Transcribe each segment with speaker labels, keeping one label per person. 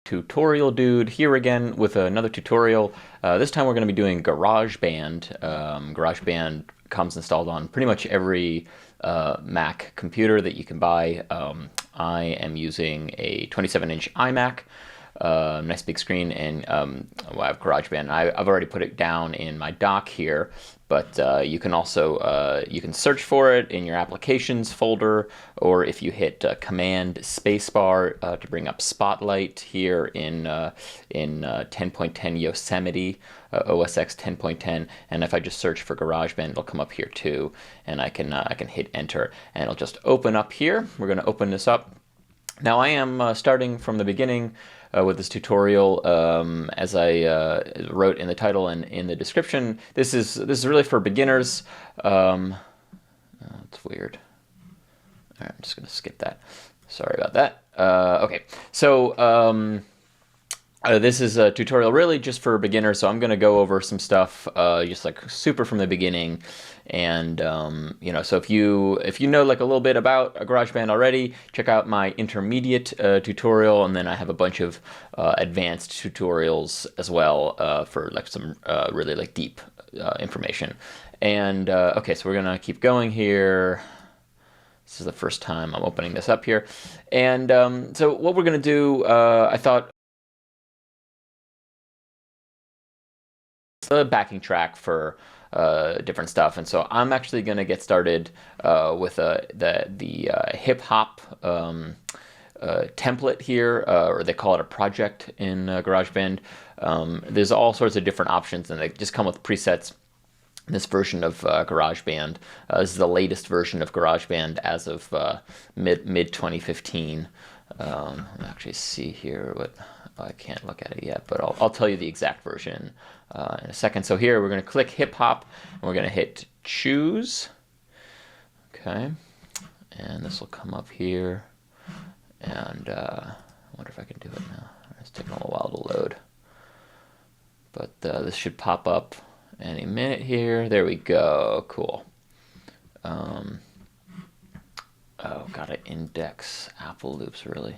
Speaker 1: tutorial dude here again with another tutorial. This time we're going to be doing GarageBand. GarageBand comes installed on pretty much every Mac computer that you can buy. I am using a 27-inch iMac, nice big screen, and I have GarageBand. I've already put it down in my dock here, but you can also you can search for it in your applications folder, or if you hit Command Spacebar to bring up Spotlight here in 10.10 Yosemite, OS X 10.10, and if I just search for GarageBand, it'll come up here too, and I can hit Enter, and it'll just open up here. We're going to open this up. Now I am starting from the beginning with this tutorial, as I wrote in the title and in the description. This is really for beginners. It's weird. All right, I'm just going to skip that. Sorry about that. Okay, so this is a tutorial really just for beginners, so I'm going to go over some stuff just like super from the beginning. And you know, so if you know like a little bit about a GarageBand already, check out my intermediate tutorial, and then I have a bunch of advanced tutorials as well for like some really like deep information. And okay, so we're gonna keep going here. This is the first time I'm opening this up here, and so what we're gonna do, I thought the backing track for different stuff, and so I'm actually going to get started with the hip hop template here, or they call it a project in GarageBand. There's all sorts of different options, and they just come with presets. This version of GarageBand, this is the latest version of GarageBand as of mid 2015. Let me actually see here what. I can't look at it yet, but I'll tell you the exact version in a second. So here we're going to click hip hop, and we're going to hit choose. Okay, and this will come up here, and I wonder if I can do it now. It's taking a little while to load, but this should pop up any minute here. There we go. Cool. Oh, gotta index Apple loops, really.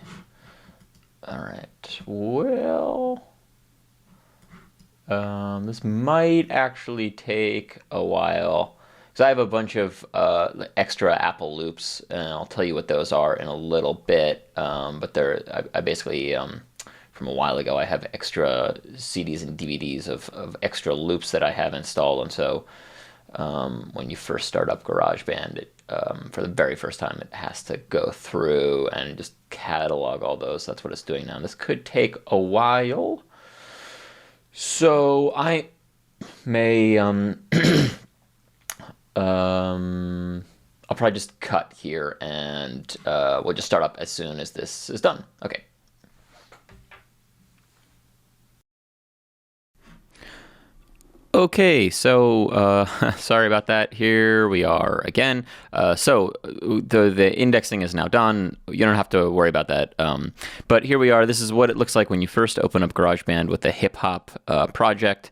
Speaker 1: All right, well, this might actually take a while, because I have a bunch of extra Apple loops, and I'll tell you what those are in a little bit, but I basically, from a while ago, I have extra CDs and DVDs of extra loops that I have installed, and so when you first start up GarageBand, for the very first time, it has to go through and just catalog all those. That's what it's doing now. This could take a while, so I may I'll probably just cut here, and we'll just start up as soon as this is done. Okay. Okay, so sorry about that. Here we are again. So the indexing is now done. You don't have to worry about that. But here we are. This is what it looks like when you first open up GarageBand with the hip hop project.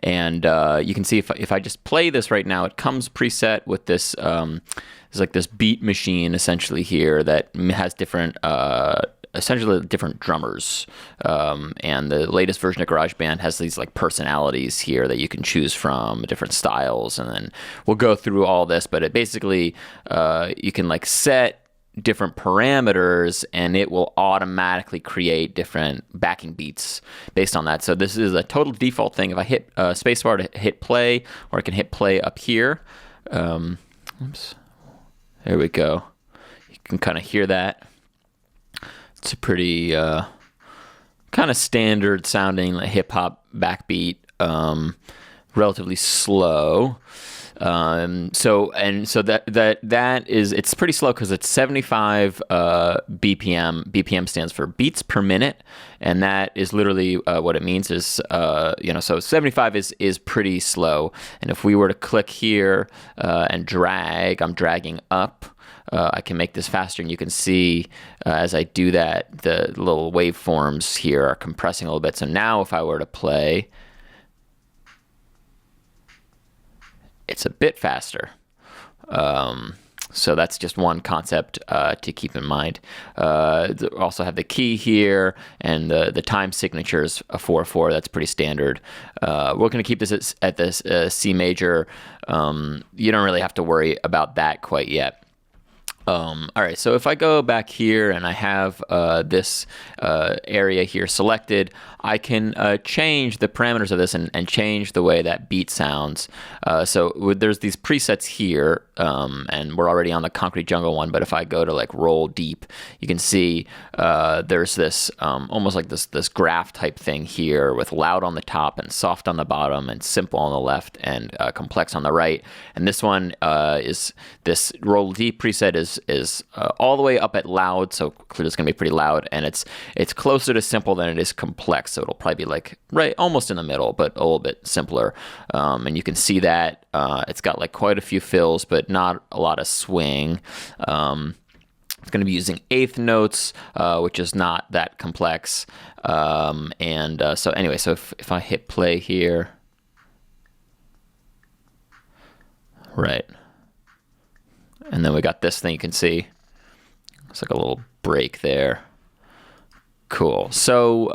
Speaker 1: And you can see if I just play this right now, it comes preset with this. It's like this beat machine essentially here that has different. Essentially different drummers, and the latest version of GarageBand has these like personalities here that you can choose from, different styles, and then we'll go through all this, but it basically you can like set different parameters, and it will automatically create different backing beats based on that. So this is a total default thing. If I hit spacebar to hit play, or I can hit play up here, oops, there we go. You can kind of hear that. It's a pretty kind of standard sounding like hip hop backbeat, relatively slow. So that is, it's pretty slow because it's 75 BPM. BPM stands for beats per minute, and that is literally what it means is you know, so 75 is pretty slow. And if we were to click here and drag, I'm dragging up. I can make this faster, and you can see as I do that, the little waveforms here are compressing a little bit. So now if I were to play, it's a bit faster. So that's just one concept to keep in mind. Also have the key here, and the time signature is a 4/4. That's pretty standard. We're going to keep this at this C major. You don't really have to worry about that quite yet. All right, so if I go back here and I have this area here selected, I can change the parameters of this and change the way that beat sounds. There's these presets here, and we're already on the Concrete Jungle one, but if I go to like roll deep, you can see there's this almost like this graph type thing here with loud on the top and soft on the bottom and simple on the left and complex on the right. And this one is this roll deep preset is all the way up at loud, so clearly it's going to be pretty loud, and it's closer to simple than it is complex, so it'll probably be like right almost in the middle, but a little bit simpler. And you can see that it's got like quite a few fills, but not a lot of swing. It's going to be using eighth notes, which is not that complex. So if I hit play here, right. And then we got this thing you can see. It's like a little break there. Cool. So,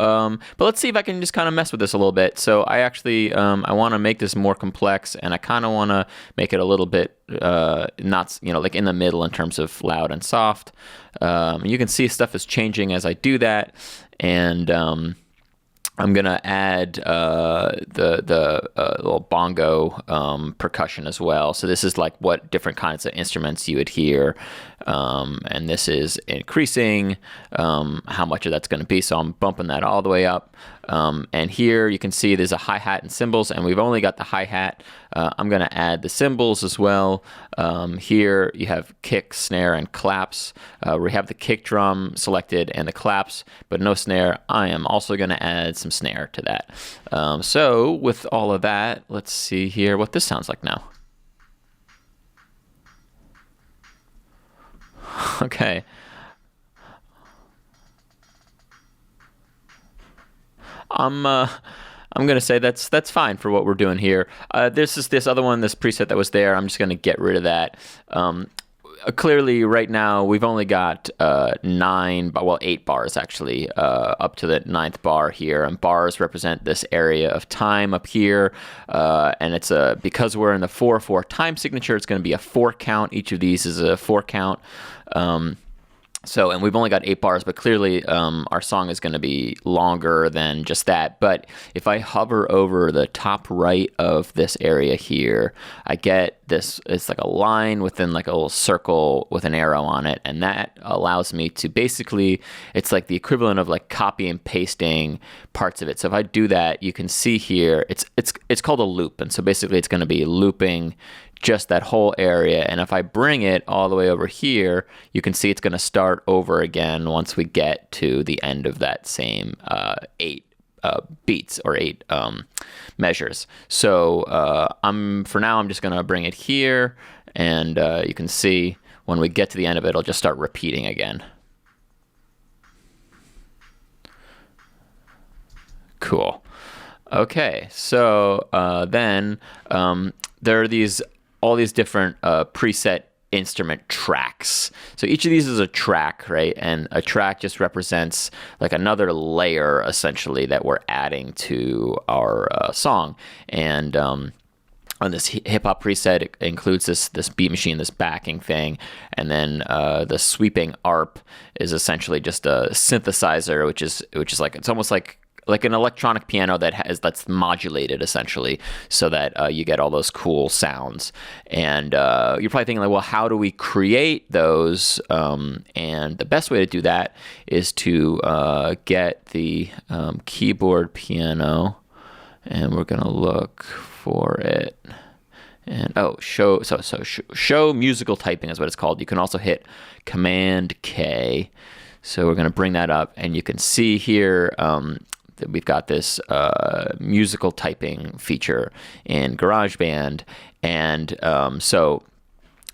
Speaker 1: but let's see if I can just kind of mess with this a little bit. So I actually, I want to make this more complex, and I kind of want to make it a little bit, not, like in the middle in terms of loud and soft. You can see stuff is changing as I do that. And, I'm gonna add the little bongo percussion as well. So this is like what different kinds of instruments you would hear, and this is increasing how much of that's going to be. So I'm bumping that all the way up. And here you can see there's a hi-hat and cymbals, and we've only got the hi-hat. I'm going to add the cymbals as well. Here you have kick, snare, and claps. We have the kick drum selected and the claps, but no snare. I am also going to add some snare to that. So with all of that, let's see here what this sounds like now. Okay. I'm gonna say that's fine for what we're doing here. This is this other one, this preset that was there. I'm just gonna get rid of that. Clearly, right now we've only got 8 bars actually, up to the 9th bar here, and bars represent this area of time up here. And it's because we're in the 4/4 time signature, it's going to be a 4 count. Each of these is a 4 count. And we've only got 8 bars, but clearly our song is going to be longer than just that. But if I hover over the top right of this area here, I get this, it's like a line within like a little circle with an arrow on it. And that allows me to basically, it's like the equivalent of like copy and pasting parts of it. So if I do that, you can see here, it's called a loop. And so basically it's going to be looping just that whole area. And if I bring it all the way over here, you can see it's going to start over again once we get to the end of that same 8 beats or 8 measures. So for now, I'm just going to bring it here, and you can see when we get to the end of it, it'll just start repeating again. Cool. Okay, so then there are all these different preset instrument tracks. So each of these is a track, right? And a track just represents like another layer essentially that we're adding to our song. And on this hip hop preset, it includes this beat machine, this backing thing, and then the sweeping ARP is essentially just a synthesizer, which is like, it's almost like an electronic piano that's modulated essentially, so that you get all those cool sounds. And you're probably thinking like, well, how do we create those? And the best way to do that is to get the keyboard piano, and we're gonna look for it. And show musical typing is what it's called. You can also hit Command K. So we're gonna bring that up, and you can see here that we've got this musical typing feature in GarageBand. And so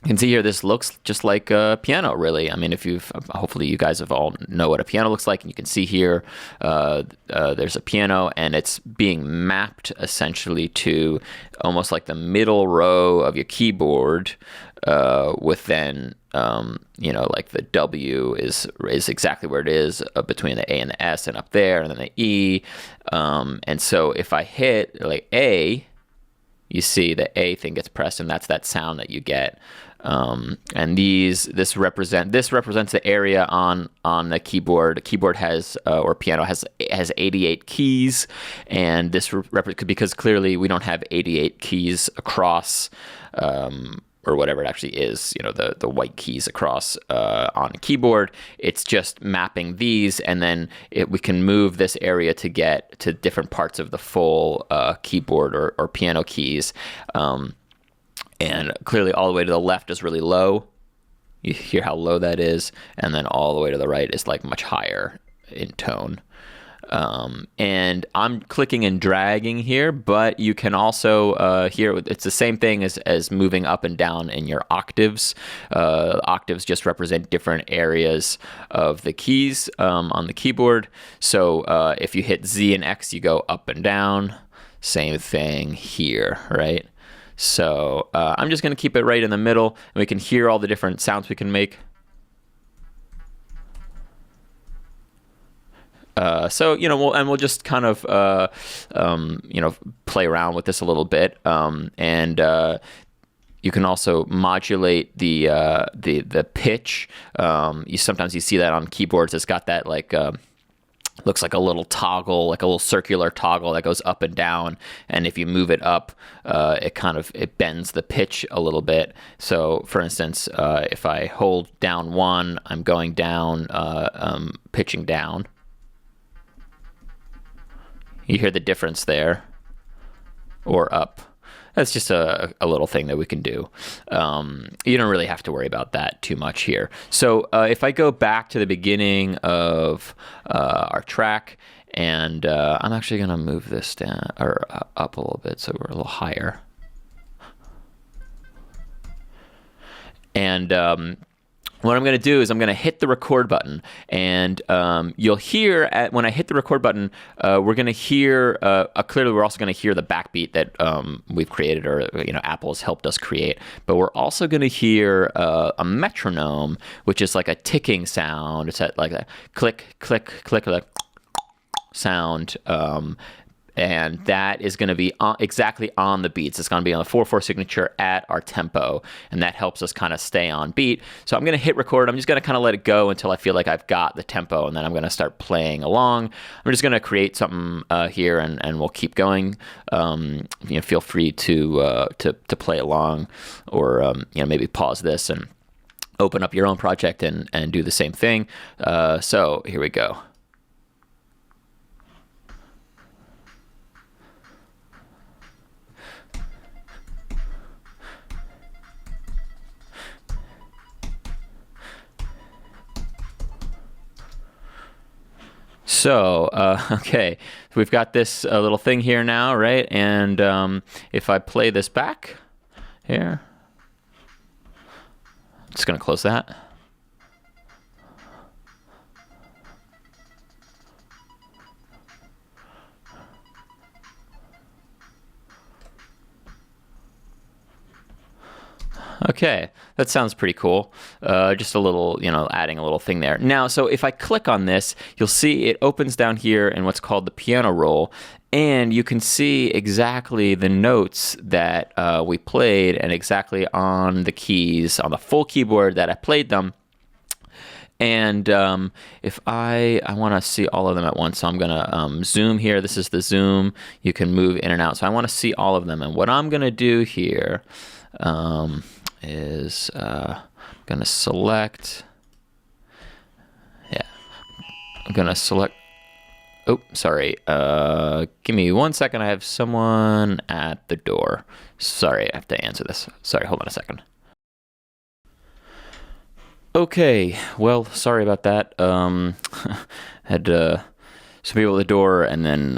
Speaker 1: You can see here, this looks just like a piano, really. I mean, if you've, hopefully you guys have all know what a piano looks like, and you can see here, there's a piano, and it's being mapped essentially to almost like the middle row of your keyboard, with then, you know, like the W is exactly where it is between the A and the S, and up there, and then the E. And so if I hit like A, you see the A thing gets pressed, and that's that sound that you get. And this represents the area on the keyboard. The keyboard has, or piano has 88 keys, and this because clearly we don't have 88 keys across, or whatever it actually is, you know, the white keys across on a keyboard. It's just mapping these, and then we can move this area to get to different parts of the full keyboard or piano keys. And clearly all the way to the left is really low. You hear how low that is. And then all the way to the right is like much higher in tone. And I'm clicking and dragging here, but you can also hear it's the same thing as moving up and down in your octaves. Octaves just represent different areas of the keys on the keyboard. So if you hit Z and X, you go up and down. Same thing here, right? So I'm just going to keep it right in the middle, and we can hear all the different sounds we can make. So, you know, we'll just kind of, you know, play around with this a little bit. And you can also modulate the pitch. Sometimes you see that on keyboards. It's got that like, looks like a little toggle, like a little circular toggle that goes up and down. And if you move it up, it bends the pitch a little bit. So for instance, if I hold down 1, I'm going down, pitching down. You hear the difference there, or up. That's just a little thing that we can do. You don't really have to worry about that too much here. So if I go back to the beginning of our track, and I'm actually going to move this down or up a little bit so we're a little higher. And what I'm going to do is I'm going to hit the record button, and you'll hear when I hit the record button, we're going to hear clearly we're also going to hear the backbeat that we've created, or you know, Apple has helped us create. But we're also going to hear a metronome, which is like a ticking sound. It's like a click, click, click, like sound. And that is going to be exactly on the beats. It's going to be on the 4/4 signature at our tempo, and that helps us kind of stay on beat. So I'm going to hit record. I'm just going to kind of let it go until I feel like I've got the tempo, and then I'm going to start playing along. I'm just going to create something here, and we'll keep going. You know, feel free to play along, or you know, maybe pause this and open up your own project and do the same thing. So here we go. So, okay, we've got this little thing here now, right? And if I play this back here, I'm just going to close that. Okay, that sounds pretty cool. Just a little, you know, adding a little thing there. Now, so if I click on this, you'll see it opens down here in what's called the piano roll, and you can see exactly the notes that we played, and exactly on the keys, on the full keyboard that I played them. And if I want to see all of them at once, so I'm going to zoom here. This is the zoom. You can move in and out. So I want to see all of them. And what I'm going to do here is I'm going to select, I'm going to select, oh, sorry, give me 1 second. I have someone at the door. Sorry, I have to answer this. Sorry, hold on a second. Okay, well, sorry about that. Had to some people at the door, and then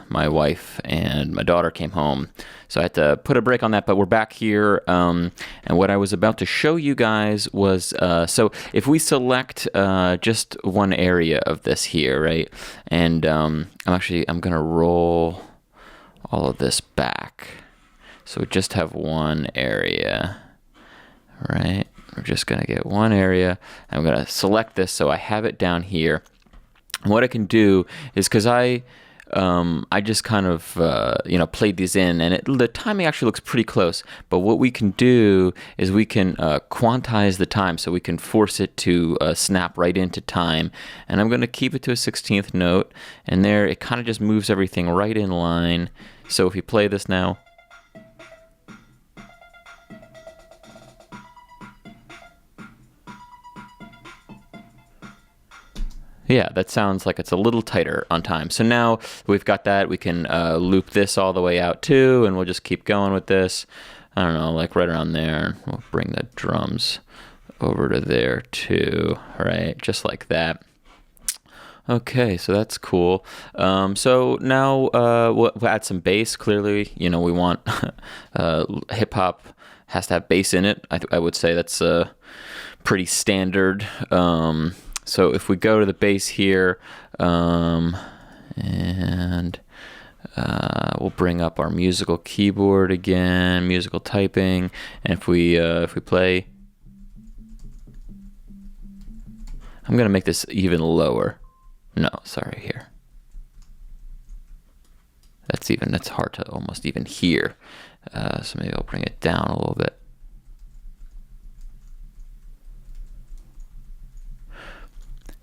Speaker 1: my wife and my daughter came home. So I had to put a break on that, but we're back here. And what I was about to show you guys was, so if we select just one area of this here, right? And I'm going to roll all of this back. So we just have one area, right? We're just going to get one area. I'm going to select this so I have it down here. And what I can do is, because I just kind of played these in, and the timing actually looks pretty close. But what we can do is we can quantize the time, so we can force it to snap right into time. And I'm going to keep it to a 16th note, and there it kind of just moves everything right in line. So if you play this now. Yeah, that sounds like it's a little tighter on time. So now we've got that. We can loop this all the way out too, and we'll just keep going with this. I don't know, like right around there. We'll bring the drums over to there too, right? Just like that. Okay, so that's cool. So now we'll add some bass. Clearly, we want hip hop has to have bass in it. I would say that's pretty standard. So if we go to the bass here, and we'll bring up our musical keyboard again, musical typing, and if we play, I'm gonna make this even lower. No, sorry, here. That's hard to almost even hear. So maybe I'll bring it down a little bit.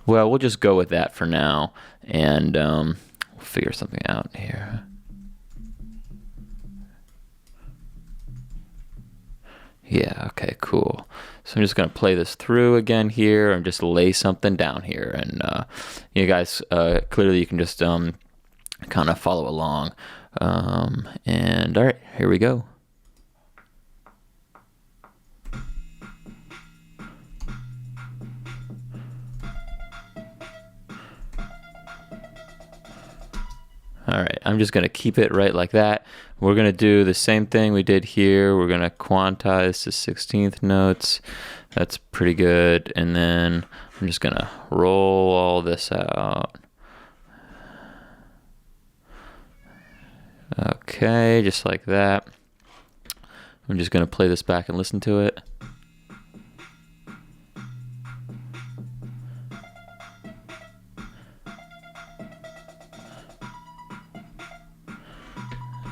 Speaker 1: Well, we'll just go with that for now, and we'll figure something out here. Yeah, okay, cool. So I'm just going to play this through again here and just lay something down here. And you guys, clearly you can just kind of follow along. And all right, here we go. All right, I'm just going to keep it right like that. We're going to do the same thing we did here. We're going to quantize to 16th notes. That's pretty good. And then I'm just going to roll all this out. Okay, just like that. I'm just going to play this back and listen to it.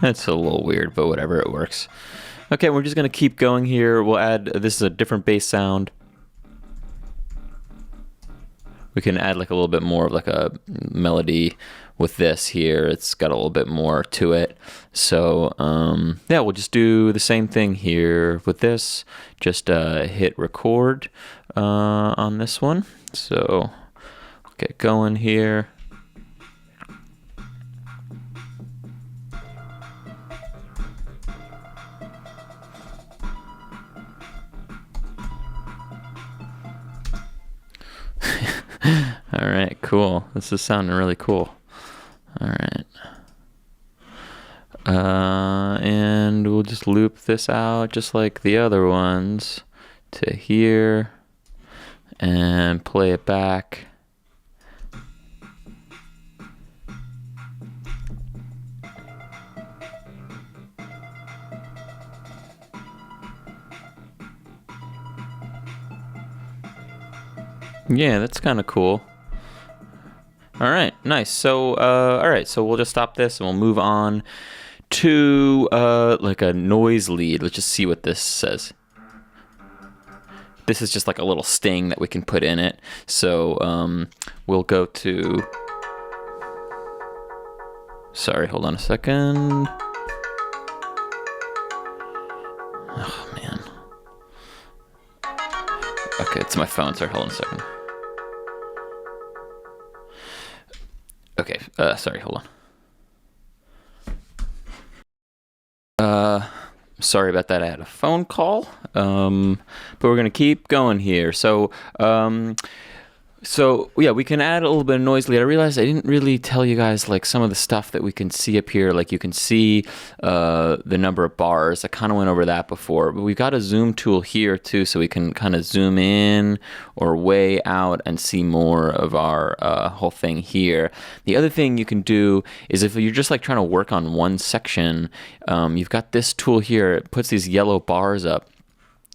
Speaker 1: That's a little weird, but whatever, it works. Okay, we're just going to keep going here. We'll add, this is a different bass sound. We can add like a little bit more of like a melody with this here. It's got a little bit more to it. So yeah, we'll just do the same thing here with this. Just hit record on this one. So get going here. All right, cool. This is sounding really cool. All right. And we'll just loop this out just like the other ones to here and play it back. Yeah, that's kind of cool. All right, nice. So, all right, so we'll just stop this and we'll move on to like a noise lead. Let's just see what this says. This is just like a little sting that we can put in it. So we'll go to, sorry, hold on a second. Oh, man. Okay, it's my phone, sorry, hold on a second. Okay, sorry, hold on. Sorry about that, I had a phone call. But we're gonna keep going here. So So yeah, we can add a little bit of noise lead. I realized I didn't really tell you guys like some of the stuff that we can see up here. Like you can see the number of bars. I kind of went over that before, but we've got a zoom tool here too, so we can kind of zoom in or way out and see more of our whole thing here. The other thing you can do is if you're just like trying to work on one section, you've got this tool here. It puts these yellow bars up.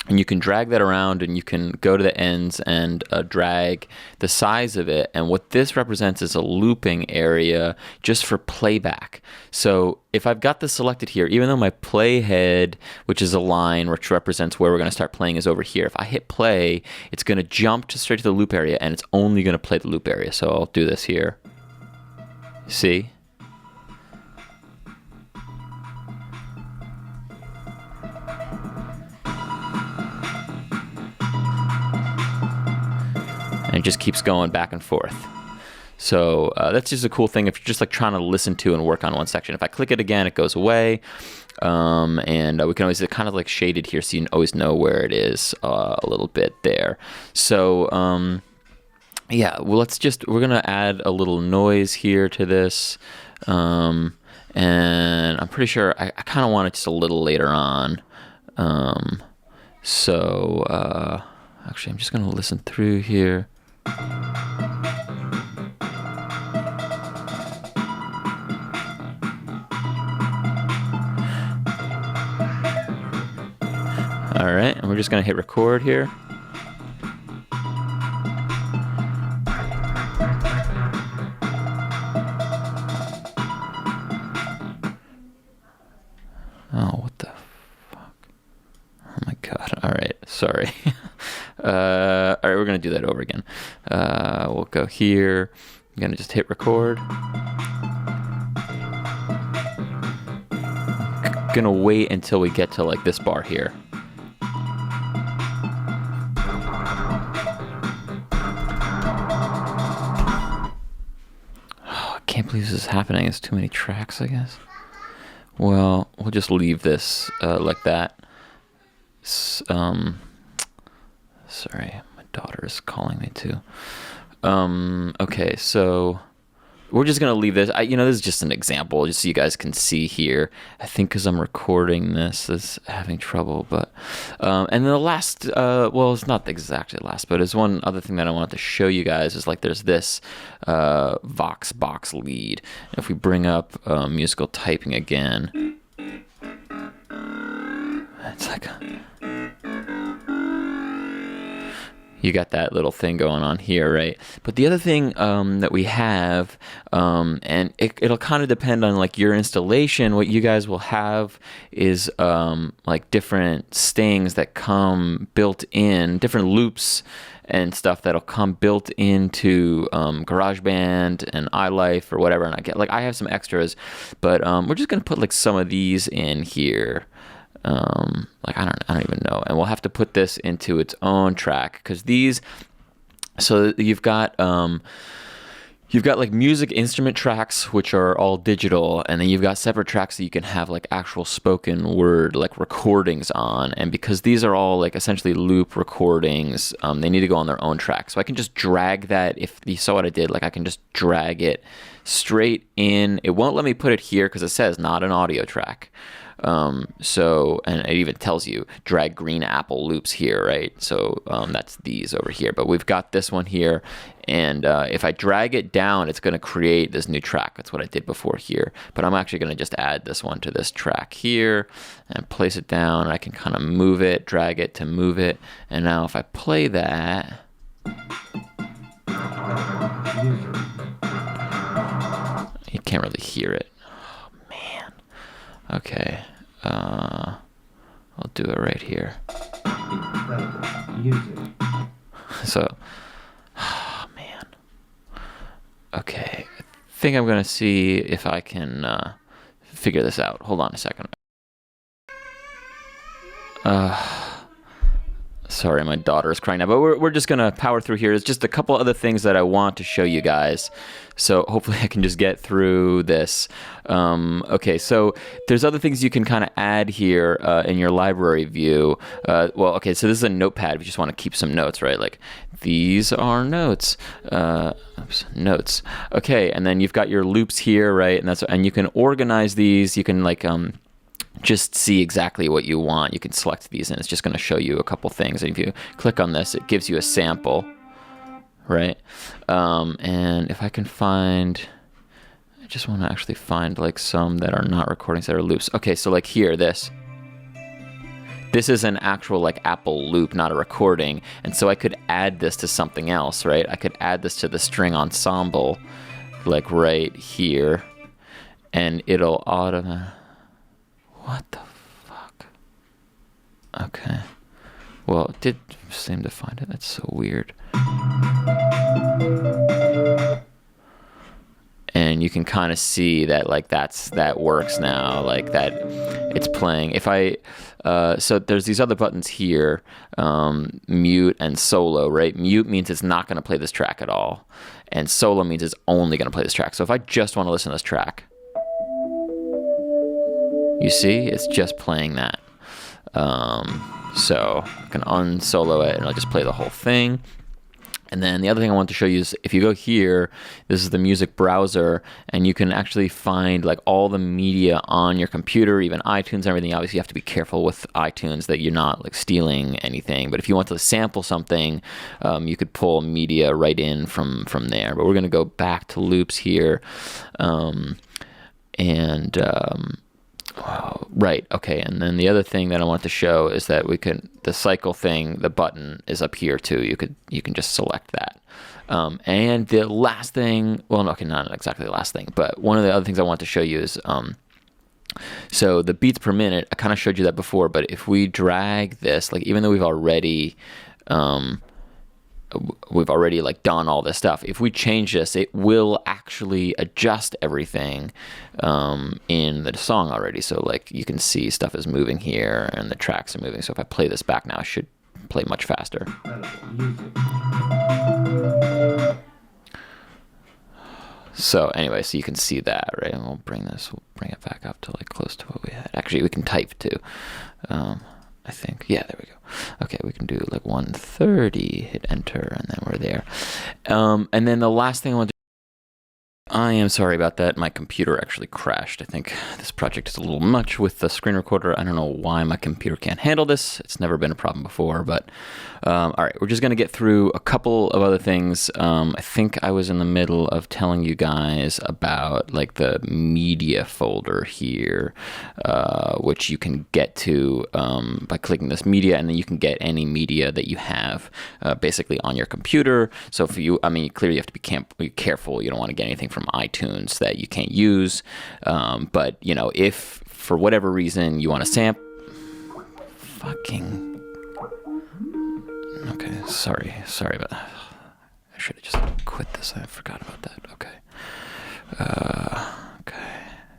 Speaker 1: And you can drag that around and you can go to the ends and drag the size of it. And what this represents is a looping area just for playback. So if I've got this selected here, even though my playhead, which is a line which represents where we're going to start playing, is over here, if I hit play, it's going to jump straight to the loop area and it's only going to play the loop area. So I'll do this here. See? And it just keeps going back and forth. So that's just a cool thing if you're just like trying to listen to and work on one section. If I click it again, it goes away. And we can always, it's kind of like shaded here, so you always know where it is a little bit there. So yeah, well, we're gonna add a little noise here to this. And I'm pretty sure I kind of want it just a little later on. Actually, I'm just gonna listen through here. All right, and we're just gonna hit record here. Oh, what the fuck? Oh my God, all right, sorry. All right, we're gonna do that over again. We'll go here. I'm gonna just hit record. Gonna wait until we get to like this bar here. Oh, I can't believe this is happening. It's too many tracks, I guess. Well, we'll just leave this like that. Sorry, my daughter is calling me too. Okay, so we're just gonna leave this. This is just an example, just so you guys can see here. I think because I'm recording this is having trouble, but and then the last, well, it's not exactly the last, but it's one other thing that I wanted to show you guys is like there's this Vox box lead. If we bring up musical typing again, it's like you got that little thing going on here, right? But the other thing that we have, and it'll kind of depend on like your installation, what you guys will have is like different stings that come built in, different loops and stuff that'll come built into GarageBand and iLife or whatever. And I have some extras, but we're just gonna put like some of these in here. I don't even know, and we'll have to put this into its own track because these. So you've got like music instrument tracks which are all digital, and then you've got separate tracks that you can have like actual spoken word like recordings on. And because these are all like essentially loop recordings, they need to go on their own track. So I can just drag that. If you saw what I did, like I can just drag it straight in. It won't let me put it here because it says not an audio track. And it even tells you drag green apple loops here, right? So that's these over here, but we've got this one here, and if I drag it down, it's going to create this new track. That's what I did before here, but I'm actually going to just add this one to this track here and place it down. I can kind of move it, drag it to move it, and now if I play that, you can't really hear it. Oh man. Okay. I'll do it right here. Incredible music. So, oh man. Okay, I think I'm gonna see if I can figure this out. Hold on a second. Sorry, my daughter is crying now, but we're just gonna power through here. There's just a couple other things that I want to show you guys, so hopefully I can just get through this. Okay, so there's other things you can kind of add here in your library view. So this is a notepad if you just want to keep some notes, right? Like these are notes. Notes. Okay, and then you've got your loops here, right? And you can organize these. You can like just see exactly what you want. You can select these, and it's just going to show you a couple things. And if you click on this, it gives you a sample, right? And if I can find, I just want to actually find like some that are not recordings that are loops. Okay, so like here, this is an actual like Apple loop, not a recording. And so I could add this to something else, right? I could add this to the string ensemble, like right here, and it'll what the fuck? Okay. Well, it did seem to find it. That's so weird. And you can kind of see that like that works now, like that it's playing. If I so there's these other buttons here, mute and solo, right? Mute means it's not going to play this track at all, and solo means it's only going to play this track. So if I just want to listen to this track, you see it's just playing that. So I can unsolo it and it'll just play the whole thing. And then the other thing I want to show you is if you go here, this is the music browser, and you can actually find like all the media on your computer, even iTunes and everything. Obviously, you have to be careful with iTunes that you're not like stealing anything. But if you want to sample something, you could pull media right in from there. But we're going to go back to loops here. Right, okay, and then the other thing that I want to show is that the cycle thing, the button is up here too. You can just select that. And the last thing, well, okay, not exactly the last thing, but one of the other things I want to show you is, so the beats per minute, I kind of showed you that before, but if we drag this, like even though we've already like done all this stuff, if we change this, it will actually adjust everything in the song already. So like you can see stuff is moving here and the tracks are moving. So if I play this back now, it should play much faster. So anyway, so you can see that, right? And we'll bring it back up to like close to what we had. Actually, we can type too. I think, yeah, there we go. Okay, we can do like 130, hit enter, and then we're there. And then the last thing I want to I am sorry about that. My computer actually crashed. I think this project is a little much with the screen recorder. I don't know why my computer can't handle this. It's never been a problem before, but all right, we're just going to get through a couple of other things. I think I was in the middle of telling you guys about like the media folder here, which you can get to by clicking this media, and then you can get any media that you have basically on your computer. So if you, I mean, clearly you have to be careful. You don't want to get anything from iTunes that you can't use, but you know, if for whatever reason you want to okay, sorry about that. I should have just quit this. I forgot about that. Okay,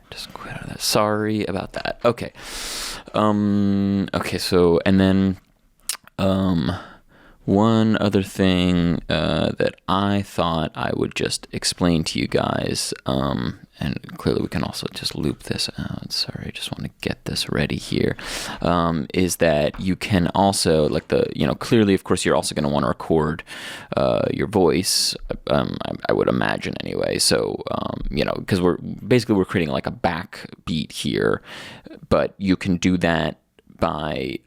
Speaker 1: just quit out of that. Sorry about that. Okay, okay, so and then one other thing that I thought I would just explain to you guys, and clearly we can also just loop this out. Sorry, I just want to get this ready here. Is that you can also, like clearly, of course, you're also going to want to record your voice, I would imagine anyway. So, because we're creating like a backbeat here, but you can do that by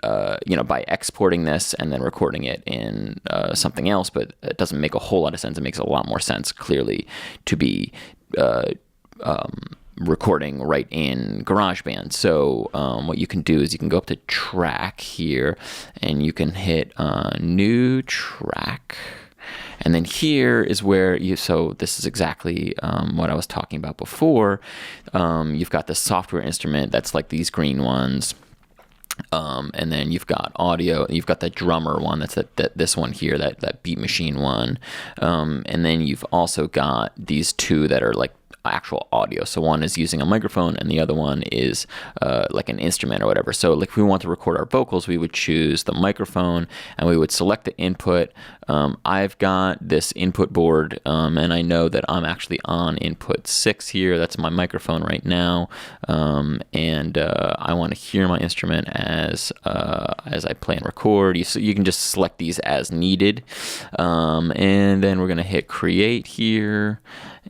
Speaker 1: exporting this and then recording it in something else, but it doesn't make a whole lot of sense. It makes a lot more sense, clearly, to be recording right in GarageBand. So what you can do is you can go up to track here, and you can hit new track. And then here is where so this is exactly what I was talking about before. You've got the software instrument that's like these green ones. And then you've got audio, you've got the drummer one, that's this one here, that beat machine one. And then you've also got these two that are like actual audio. So one is using a microphone and the other one is like an instrument or whatever. So like if we want to record our vocals, we would choose the microphone and we would select the input. I've got this input board and I know that I'm actually on input 6 here. That's my microphone right now. And I want to hear my instrument as I play and record. You can just select these as needed. And then we're going to hit create here.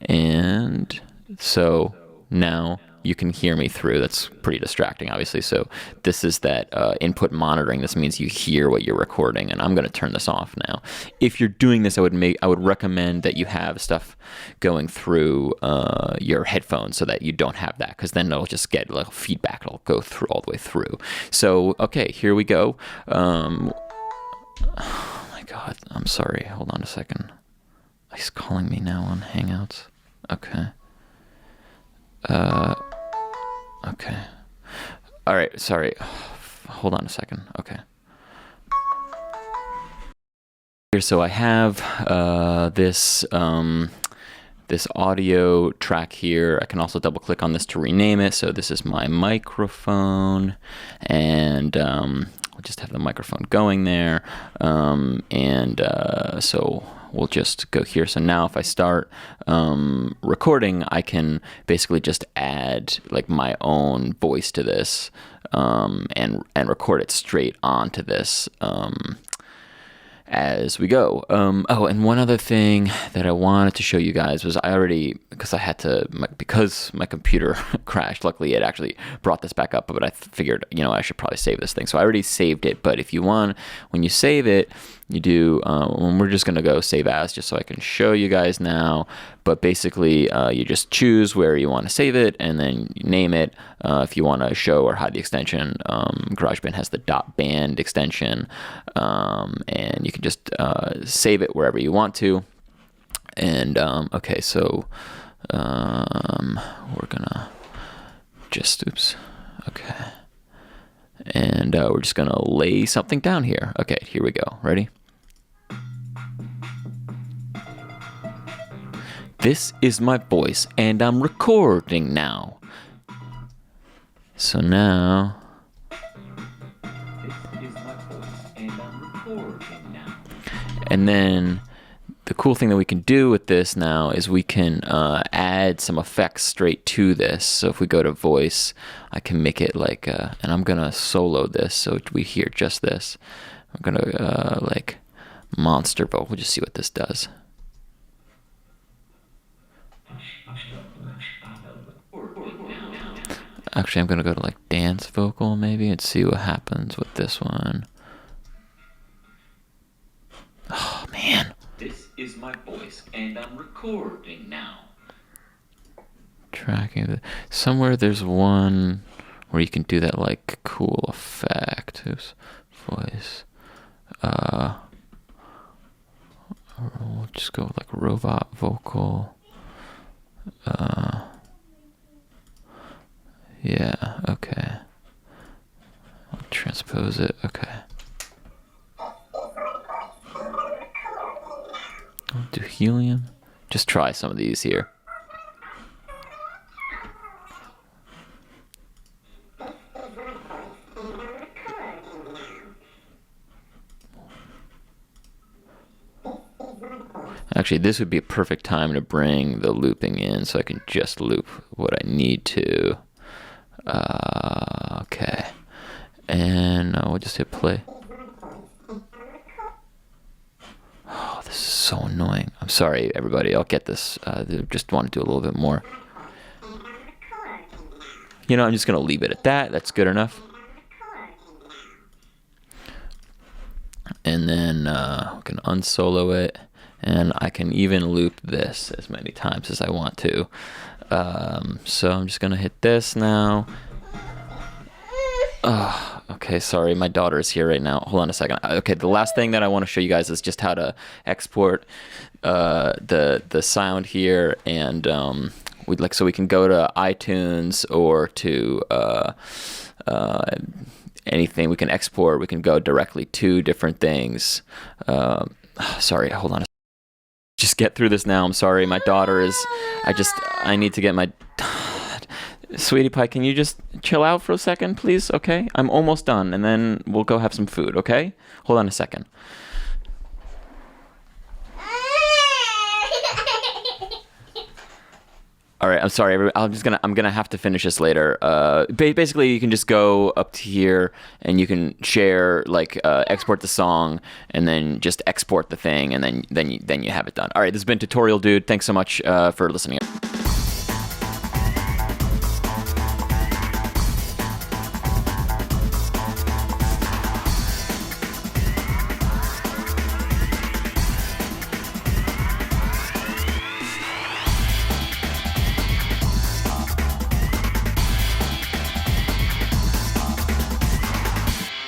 Speaker 1: And so now you can hear me through. That's pretty distracting, obviously. So this is that input monitoring. This means you hear what you're recording, and I'm going to turn this off now. If you're doing this, I would recommend that you have stuff going through your headphones so that you don't have that, because then it'll just get a little feedback. It'll go through all the way through. So okay, here we go. Oh my God, I'm sorry. Hold on a second. He's calling me now on Hangouts. Okay. Okay. All right. Sorry. Hold on a second. Okay. Here, so I have this audio track here. I can also double click on this to rename it. So this is my microphone, and we'll just have the microphone going there. So we'll just go here. So now if I start recording, I can basically just add like my own voice to this and record it straight onto this as we go. Oh, and one other thing that I wanted to show you guys was because my computer crashed. Luckily, it actually brought this back up, but I figured, I should probably save this thing. So I already saved it, but if you want, when you save it, you do, we're just going to go save as just so I can show you guys now. But basically, you just choose where you want to save it and then you name it. If you want to show or hide the extension, GarageBand has the .band extension, and you can just save it wherever you want to. And okay, so we're gonna just, okay. And we're just gonna lay something down here. Okay, here we go. Ready? This is my voice, and I'm recording now. So now, this is my voice, and I'm recording now. And then the cool thing that we can do with this now is we can add some effects straight to this. So if we go to voice, I can make it like, and I'm gonna solo this so we hear just this. I'm gonna like monster vocal. We'll just see what this does. Actually, I'm gonna go to like dance vocal maybe and see what happens with this one. Oh man. This is my voice and I'm recording now. Tracking the, somewhere there's one where you can do that like cool effect. Oops, voice. We'll just go with like robot vocal. Yeah, okay. I'll transpose it, okay. I'll do helium. Just try some of these here. Actually, this would be a perfect time to bring the looping in so I can just loop what I need to. Okay. And we'll just hit play. Oh, this is so annoying. I'm sorry, everybody. I'll get this. Just want to do a little bit more. I'm just going to leave it at that. That's good enough. And then we can unsolo it. And I can even loop this as many times as I want to. So I'm just going to hit this now. Okay, sorry, my daughter is here right now. Hold on a second. Okay, the last thing that I want to show you guys is just how to export the sound here, and so we can go to iTunes or to anything. We can export. We can go directly to different things. Sorry, hold on a second. just get through this now. I'm sorry. My daughter is, I need to get my, Sweetie Pie, can you just chill out for a second, please? Okay? I'm almost done, and then we'll go have some food, okay? Hold on a second. All right, I'm sorry. I'm gonna have to finish this later. Basically, you can just go up to here and you can share, like, export the song, and then just export the thing, and then you have it done. All right, this has been Tutorial Dude. Thanks so much for listening.